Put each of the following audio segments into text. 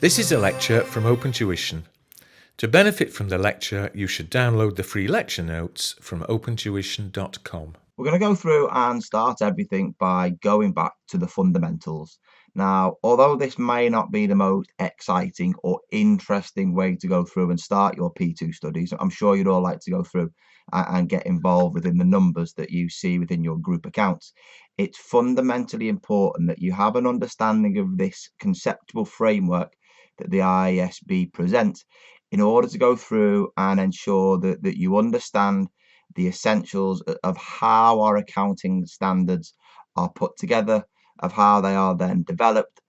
This is a lecture from Open Tuition. To benefit from the lecture, you should download the free lecture notes from opentuition.com. We're going to go through and start everything by going back to the fundamentals. Now, although this may not be the most exciting or interesting way to go through and start your P2 studies, I'm sure you'd all like to go through and get involved within the numbers that you see within your group accounts. It's fundamentally important that you have an understanding of this conceptual framework that the IASB presents in order to go through and ensure that you understand the essentials of how our accounting standards are put together, of how they are then developed,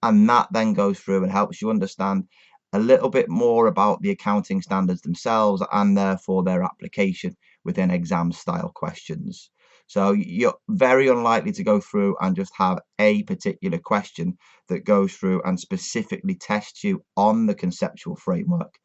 and that then goes through and helps you understand a little bit more about the accounting standards themselves and therefore their application within exam style questions. So you're very unlikely to go through and just have a particular question that goes through and specifically tests you on the conceptual framework.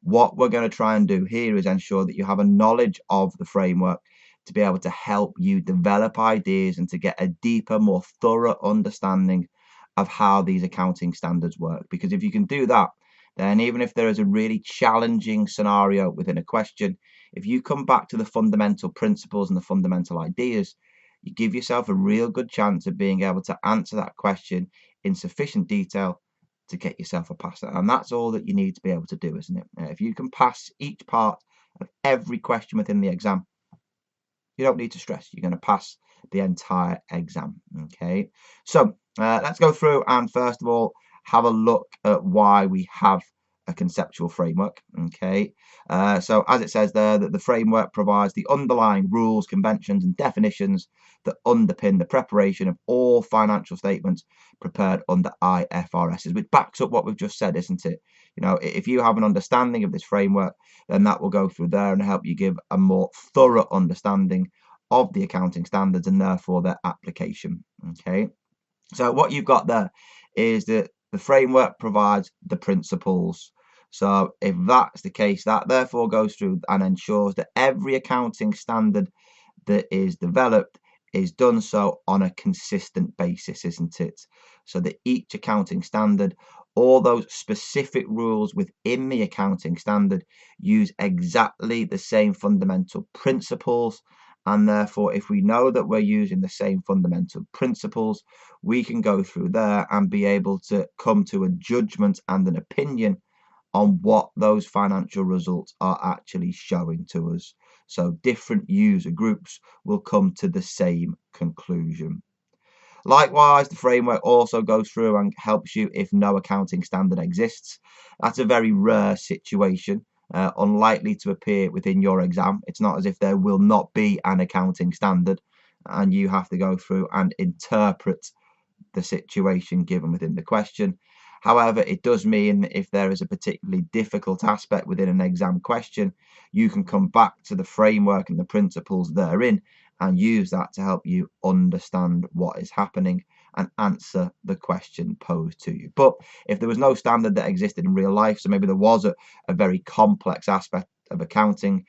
What we're going to try and do here is ensure that you have a knowledge of the framework to be able to help you develop ideas and to get a deeper, more thorough understanding of how these accounting standards work. Because if you can do that, then even if there is a really challenging scenario within a question, if you come back to the fundamental principles and the fundamental ideas, you give yourself a real good chance of being able to answer that question in sufficient detail to get yourself a pass. And that's all that you need to be able to do, isn't it? If you can pass each part of every question within the exam, you don't need to stress. You're going to pass the entire exam. Okay, so let's go through and first of all have a look at why we have a conceptual framework. Okay, so as it says there, that the framework provides the underlying rules, conventions and definitions that underpin the preparation of all financial statements prepared under IFRS, which backs up what we've just said, isn't it? You know, if you have an understanding of this framework, then that will go through there and help you give a more thorough understanding of the accounting standards and therefore their application. Okay, so what you've got there is that the framework provides the principles. So if that's the case, that therefore goes through and ensures that every accounting standard that is developed is done so on a consistent basis, isn't it? So that each accounting standard, all those specific rules within the accounting standard, use exactly the same fundamental principles. And therefore, if we know that we're using the same fundamental principles, we can go through there and be able to come to a judgment and an opinion on what those financial results are actually showing to us. So different user groups will come to the same conclusion. Likewise, the framework also goes through and helps you if no accounting standard exists. That's a very rare situation, unlikely to appear within your exam. It's not as if there will not be an accounting standard and you have to go through and interpret the situation given within the question. However, it does mean that if there is a particularly difficult aspect within an exam question, you can come back to the framework and the principles therein and use that to help you understand what is happening and answer the question posed to you. But if there was no standard that existed in real life, so maybe there was a very complex aspect of accounting,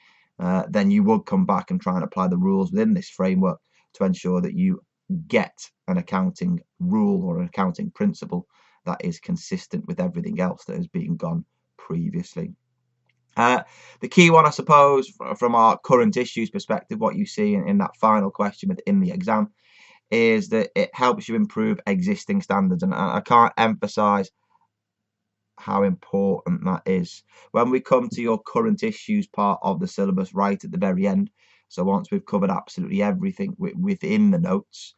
then you would come back and try and apply the rules within this framework to ensure that you get an accounting rule or an accounting principle that is consistent with everything else that has been gone previously. The key one, I suppose, from our current issues perspective, what you see in that final question within the exam is that it helps you improve existing standards. And I can't emphasize how important that is. When we come to your current issues part of the syllabus right at the very end, so once we've covered absolutely everything within the notes,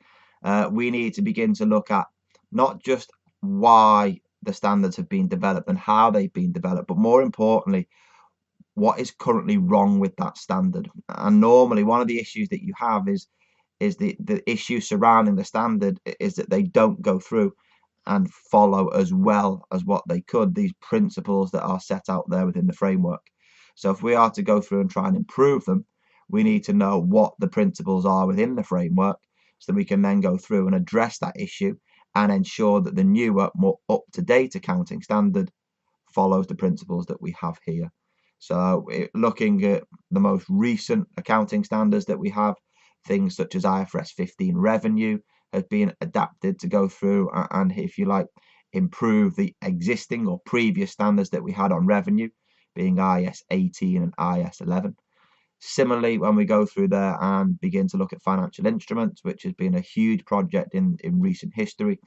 we need to begin to look at not just why the standards have been developed and how they've been developed, but more importantly, what is currently wrong with that standard. And normally one of the issues that you have is the issue surrounding the standard is that they don't go through and follow as well as what they could these principles that are set out there within the framework. So if we are to go through and try and improve them, we need to know what the principles are within the framework so that we can then go through and address that issue and ensure that the newer, more up-to-date accounting standard follows the principles that we have here. So looking at the most recent accounting standards that we have, things such as IFRS 15 revenue has been adapted to go through and, if you like, improve the existing or previous standards that we had on revenue, being IAS 18 and IAS 11. Similarly, when we go through there and begin to look at financial instruments, which has been a huge project in recent history,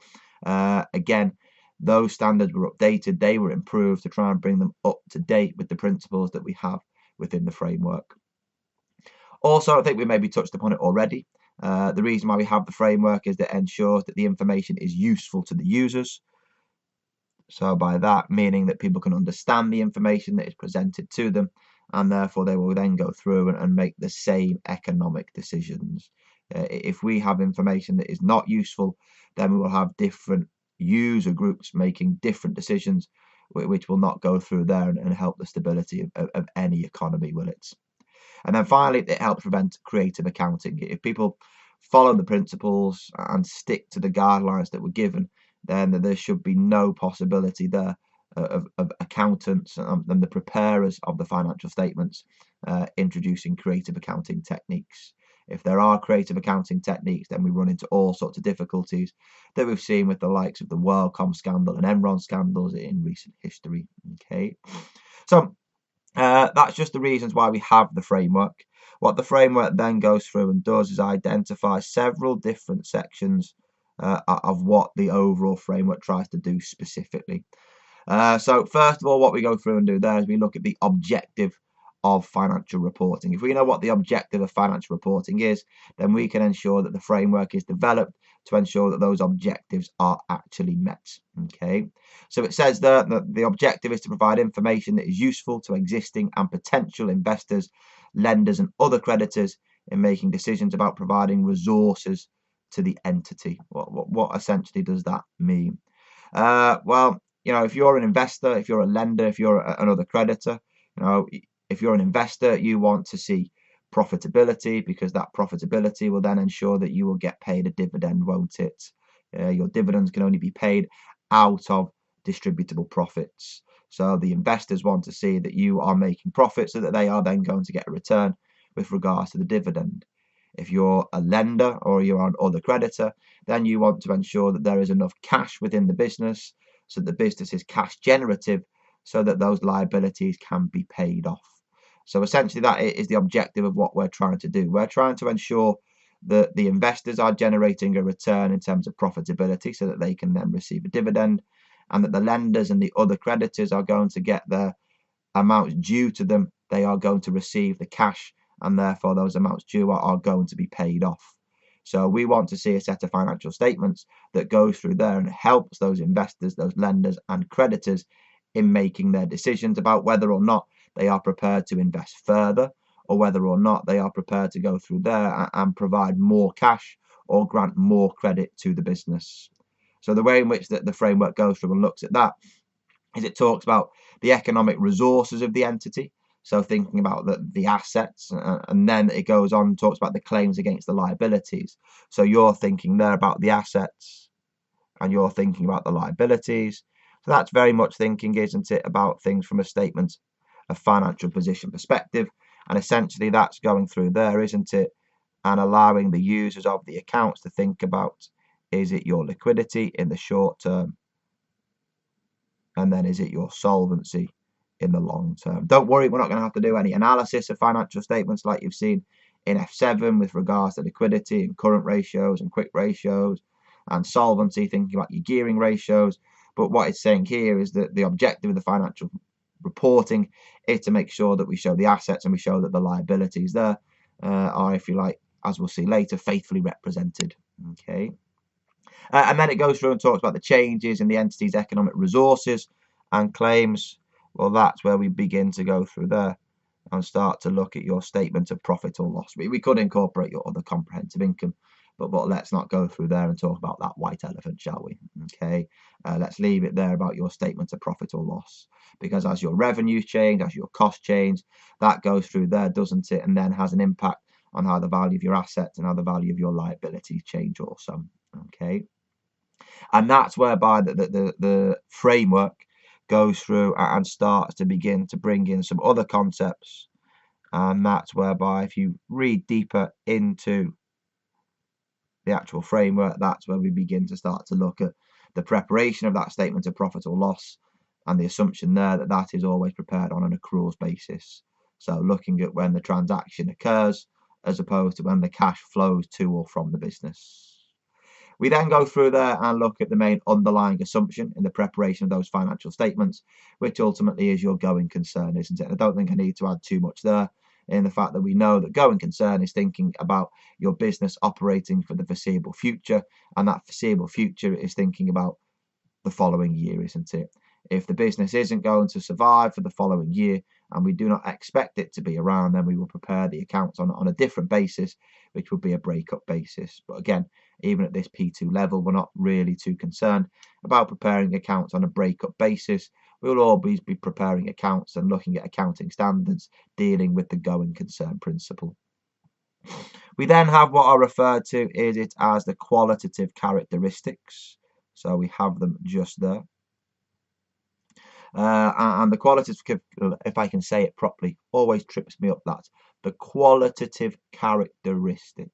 again, those standards were updated, they were improved to try and bring them up to date with the principles that we have within the framework. Also, I think we maybe touched upon it already. The reason why we have the framework is that it ensures that the information is useful to the users. So by that, meaning that people can understand the information that is presented to them, and therefore they will then go through and make the same economic decisions. If we have information that is not useful, then we will have different user groups making different decisions, which will not go through there and help the stability of any economy, will it? And then finally, it helps prevent creative accounting. If people follow the principles and stick to the guidelines that were given, then there should be no possibility there of accountants and the preparers of the financial statements introducing creative accounting techniques. If there are creative accounting techniques, then we run into all sorts of difficulties that we've seen with the likes of the WorldCom scandal and Enron scandals in recent history. Okay, so that's just the reasons why we have the framework. What the framework then goes through and does is identify several different sections of what the overall framework tries to do specifically. So first of all, what we go through and do there is we look at the objective of financial reporting. If we know what the objective of financial reporting is, then we can ensure that the framework is developed to ensure that those objectives are actually met. Okay, so it says there that the objective is to provide information that is useful to existing and potential investors, lenders, and other creditors in making decisions about providing resources to the entity. What essentially does that mean? Well, you know, if you're an investor, if you're a lender, if you're another creditor, you know, if you're an investor, you want to see profitability, because that profitability will then ensure that you will get paid a dividend, won't it? Your dividends can only be paid out of distributable profits. So the investors want to see that you are making profit so that they are then going to get a return with regards to the dividend. If you're a lender or you're an other creditor, then you want to ensure that there is enough cash within the business so that the business is cash generative so that those liabilities can be paid off. So essentially that is the objective of what we're trying to do. We're trying to ensure that the investors are generating a return in terms of profitability so that they can then receive a dividend, and that the lenders and the other creditors are going to get their amounts due to them. They are going to receive the cash, and therefore those amounts due are going to be paid off. So we want to see a set of financial statements that goes through there and helps those investors, those lenders and creditors in making their decisions about whether or not they are prepared to invest further, or whether or not they are prepared to go through there and provide more cash or grant more credit to the business. So the way in which the framework goes through and looks at that is it talks about the economic resources of the entity. So thinking about the assets, and then it goes on and talks about the claims against the liabilities. So you're thinking there about the assets and you're thinking about the liabilities. So that's very much thinking, isn't it, about things from a statement of financial position perspective. And essentially that's going through there, isn't it? And allowing the users of the accounts to think about, is it your liquidity in the short term? And then is it your solvency in the long term? Don't worry, we're not going to have to do any analysis of financial statements like you've seen in F7 with regards to liquidity and current ratios and quick ratios and solvency, thinking about your gearing ratios. But what it's saying here is that the objective of the financial reporting is to make sure that we show the assets and we show that the liabilities there are, if you like, as we'll see later, faithfully represented. Okay. And then it goes through and talks about the changes in the entity's economic resources and claims. Well, that's where we begin to go through there and start to look at your statement of profit or loss. We could incorporate your other comprehensive income, but let's not go through there and talk about that white elephant, shall we? Okay, let's leave it there about your statement of profit or loss, because as your revenues change, as your costs change, that goes through there, doesn't it? And then has an impact on how the value of your assets and how the value of your liabilities change also. Okay. And that's whereby the framework goes through and starts to begin to bring in some other concepts. And that's whereby if you read deeper into the actual framework, that's where we begin to start to look at the preparation of that statement of profit or loss, and the assumption there that that is always prepared on an accruals basis. So looking at when the transaction occurs as opposed to when the cash flows to or from the business. We then go through there and look at the main underlying assumption in the preparation of those financial statements, which ultimately is your going concern, isn't it? I don't think I need to add too much there in the fact that we know that going concern is thinking about your business operating for the foreseeable future, and that foreseeable future is thinking about the following year, isn't it? If the business isn't going to survive for the following year and we do not expect it to be around, then we will prepare the accounts on a different basis, which would be a breakup basis. But again, even at this P2 level, we're not really too concerned about preparing accounts on a breakup basis. We will always be preparing accounts and looking at accounting standards dealing with the going concern principle. We then have what I refer to is it as the qualitative characteristics. So we have them just there. And the qualitative, if I can say it properly, always trips me up, that the qualitative characteristics.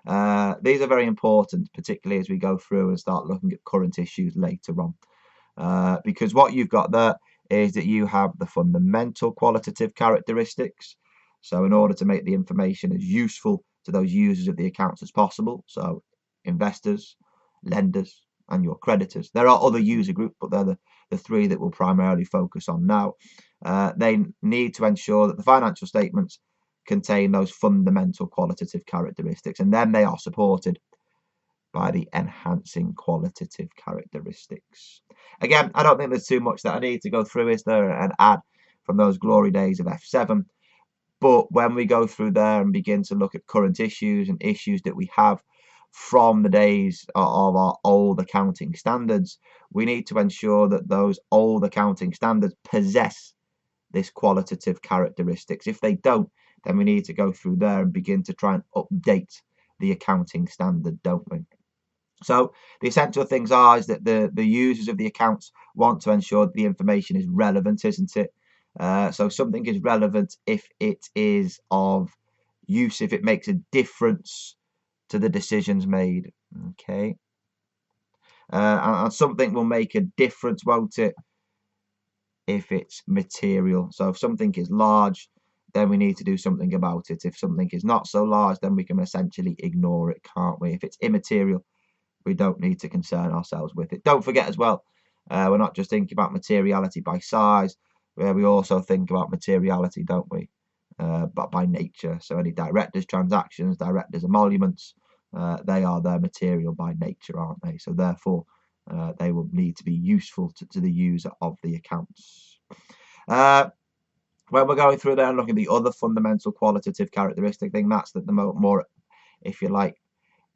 These are very important, particularly as we go through and start looking at current issues later on. Because what you've got there is that you have the fundamental qualitative characteristics. So in order to make the information as useful to those users of the accounts as possible, so investors, lenders, and your creditors. There are other user groups, but they're the three that we'll primarily focus on now. They need to ensure that the financial statements contain those fundamental qualitative characteristics, and then they are supported by the enhancing qualitative characteristics. Again, I don't think there's too much that I need to go through, is there, and add from those glory days of F7. But when we go through there and begin to look at current issues and issues that we have from the days of our old accounting standards, we need to ensure that those old accounting standards possess this qualitative characteristics. If they don't, then we need to go through there and begin to try and update the accounting standard, don't we? So the essential things are is that the users of the accounts want to ensure that the information is relevant, isn't it? So something is relevant if it is of use, if it makes a difference to the decisions made. Okay. And something will make a difference, won't it, if it's material. So if something is large, then we need to do something about it. If something is not so large, then we can essentially ignore it, can't we? If it's immaterial, we don't need to concern ourselves with it. Don't forget as well, we're not just thinking about materiality by size, where we also think about materiality, don't we? But by nature. So any directors' transactions, directors' emoluments, they are their material by nature, aren't they? So therefore, they will need to be useful to the user of the accounts. When we're going through there and looking at the other fundamental qualitative characteristic thing, that's the more, if you like,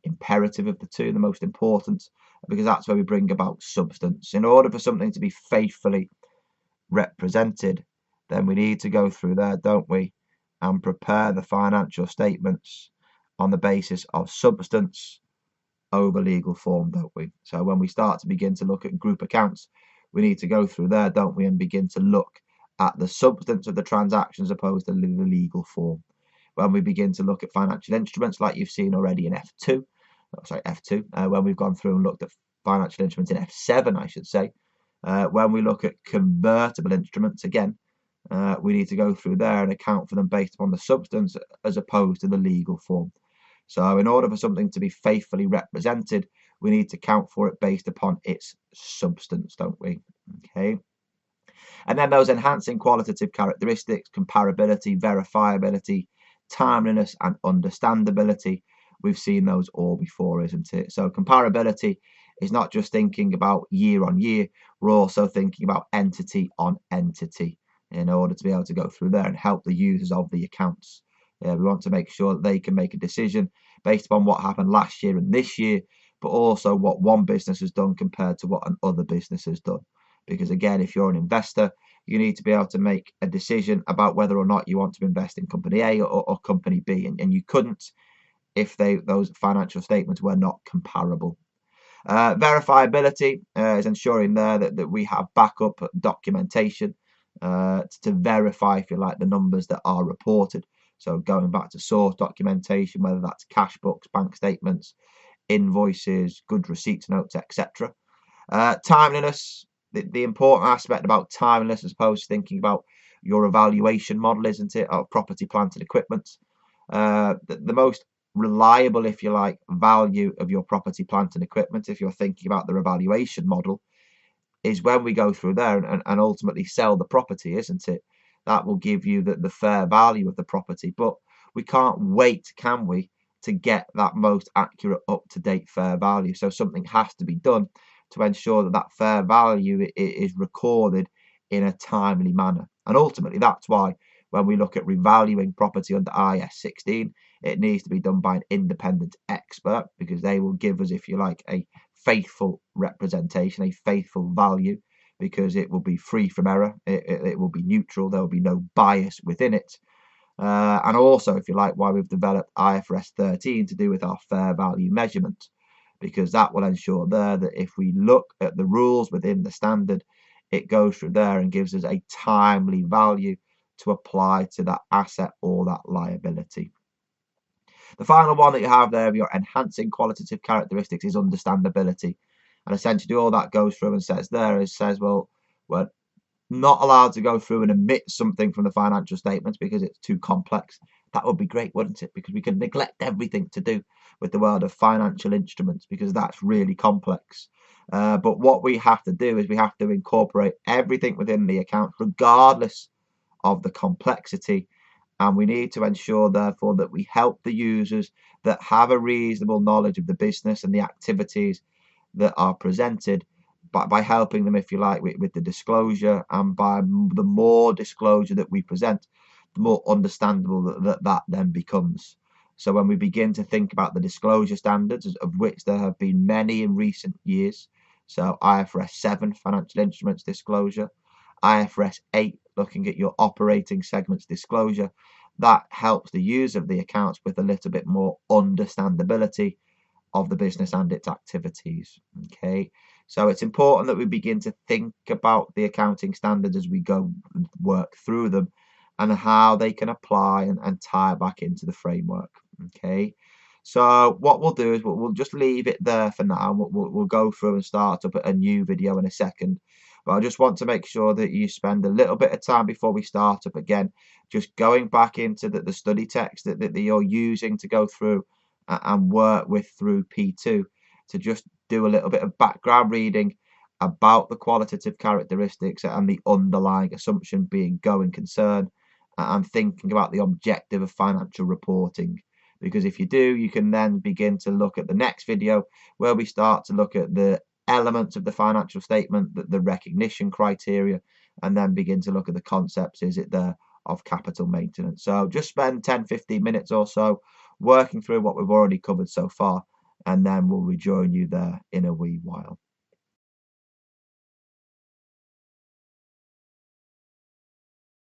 imperative of the two, the most important, because that's where we bring about substance. In order for something to be faithfully represented, then we need to go through there, don't we, and prepare the financial statements on the basis of substance over legal form, don't we? So when we start to begin to look at group accounts, we need to go through there, don't we, and begin to look at the substance of the transaction as opposed to the legal form. When we begin to look at financial instruments, like you've seen already in F2, when we've gone through and looked at financial instruments in F7, I should say, when we look at convertible instruments, again, we need to go through there and account for them based upon the substance as opposed to the legal form. So in order for something to be faithfully represented, we need to account for it based upon its substance, don't we? Okay. And then those enhancing qualitative characteristics, comparability, verifiability, timeliness, and understandability. We've seen those all before, isn't it? So comparability is not just thinking about year on year, we're also thinking about entity on entity in order to be able to go through there and help the users of the accounts. We want to make sure that they can make a decision based upon what happened last year and this year, but also what one business has done compared to what another business has done. Because again, if you're an investor, you need to be able to make a decision about whether or not you want to invest in company A or company B, and you couldn't if those financial statements were not comparable. Verifiability is ensuring there that we have backup documentation to verify, if you like, the numbers that are reported. So going back to source documentation, whether that's cash books, bank statements, invoices, good receipts notes, etc. Timeliness, the important aspect about timeliness as opposed to thinking about your evaluation model, isn't it, of property, plant and equipment. The most reliable, if you like, value of your property, plant and equipment, if you're thinking about the evaluation model, is when we go through there and ultimately sell the property, isn't it? That will give you the fair value of the property. But we can't wait, can we, to get that most accurate, up-to-date fair value. So something has to be done to ensure that that fair value is recorded in a timely manner. And ultimately, that's why when we look at revaluing property under IAS 16, it needs to be done by an independent expert, because they will give us, if you like, a faithful representation, a faithful value, because it will be free from error, it will be neutral, there will be no bias within it. And also, if you like, why we've developed IFRS 13 to do with our fair value measurement, because that will ensure there that if we look at the rules within the standard, it goes through there and gives us a timely value to apply to that asset or that liability. The final one that you have there of your enhancing qualitative characteristics is understandability. And essentially all that goes through and says there is, well, we're not allowed to go through and omit something from the financial statements because it's too complex. That would be great, wouldn't it? Because we could neglect everything to do with the world of financial instruments, because that's really complex. But what we have to do is we have to incorporate everything within the account, regardless of the complexity. And we need to ensure, therefore, that we help the users that have a reasonable knowledge of the business and the activities that are presented by helping them, if you like, with the disclosure. And by the more disclosure that we present, the more understandable that then becomes. So when we begin to think about the disclosure standards, of which there have been many in recent years, so IFRS 7, financial instruments disclosure, IFRS 8, looking at your operating segments disclosure, that helps the user of the accounts with a little bit more understandability of the business and its activities. Okay, so it's important that we begin to think about the accounting standards as we go work through them, and how they can apply and tie back into the framework. Okay, so what we'll do is we'll just leave it there for now. We'll go through and start up a new video in a second. But I just want to make sure that you spend a little bit of time before we start up again, just going back into the study text that you're using to go through and work with through P2, to just do a little bit of background reading about the qualitative characteristics and the underlying assumption being going concern, and thinking about the objective of financial reporting. Because if you do, you can then begin to look at the next video where we start to look at the elements of the financial statement, the recognition criteria, and then begin to look at the concepts, is it there, of capital maintenance. So just spend 10-15 minutes or so working through what we've already covered so far, and then we'll rejoin you there in a wee while.